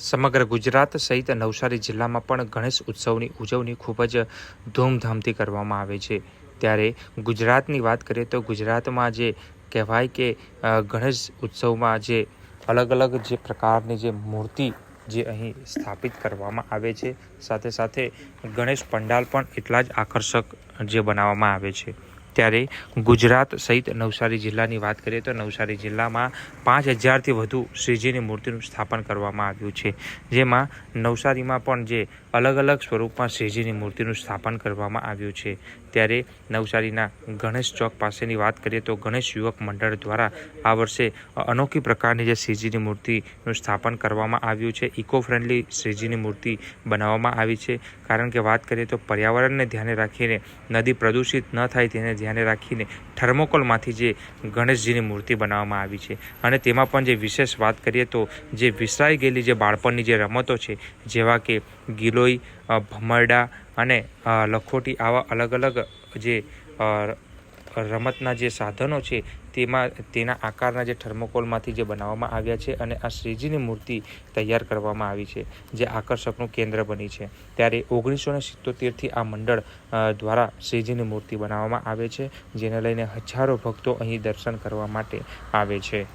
સમગ્ર ગુજરાત સહિત નવસારી જિલ્લામાં પણ ગણેશ ઉત્સવની ઉજવણી ખૂબ જ ધૂમધામથી કરવામાં આવે છે। ત્યારે ગુજરાતની વાત કરીએ તો ગુજરાતમાં જે કહેવાય કે ગણેશ ઉત્સવમાં જે અલગ અલગ જે પ્રકારની જે મૂર્તિ જે અહીં સ્થાપિત કરવામાં આવે છે, સાથે સાથે ગણેશ પંડાલ પણ એટલા જ આકર્ષક જે બનાવવામાં આવે છે। ત્યારે ગુજરાત સહિત નવસારી જિલ્લાની વાત કરીએ તો નવસારી જિલ્લામાં 5000થી વધુ શ્રીજીની મૂર્તિનું સ્થાપન કરવામાં આવ્યું છે, જેમાં નવસારીમાં પણ જે અલગ અલગ સ્વરૂપમાં શ્રીજીની મૂર્તિનું સ્થાપન કરવામાં આવ્યું છે। ત્યારે નવસારીના ગણેશ ચોક પાસેની વાત કરીએ તો ગણેશ યુવક મંડળ દ્વારા આ વર્ષે અનોખી પ્રકારની જે શ્રીજીની મૂર્તિનું સ્થાપન કરવામાં આવ્યું છે। ઇકો ફ્રેન્ડલી શ્રીજીની મૂર્તિ બનાવવામાં આવી છે, કારણ કે વાત કરીએ તો પર્યાવરણને ધ્યાને રાખીને, નદી પ્રદૂષિત ન થાય તેને ધ્યાને રાખીને થર્મોકોલમાંથી જે ગણેશજીની મૂર્તિ બનાવવામાં આવી છે। અને તેમાં પણ જે વિશેષ વાત કરીએ તો જે વિસરાઈ ગયેલી જે બાળપણની જે રમતો છે, જેવા કે ગિલોઈ, ભમરડા અને લખોટી, આવા અલગ અલગ જે રમતના જે સાધનો છે તેના આકારના જે થર્મોકોલમાંથી જે બનાવવામાં આવ્યા છે અને આ શ્રીજીની મૂર્તિ તૈયાર કરવામાં આવી છે, જે આકર્ષકનું કેન્દ્ર બની છે। ત્યારે 1977થી આ મંડળ દ્વારા શ્રીજીની મૂર્તિ બનાવવામાં આવે છે, જેને લઈને હજારો ભક્તો અહીં દર્શન કરવા માટે આવે છે।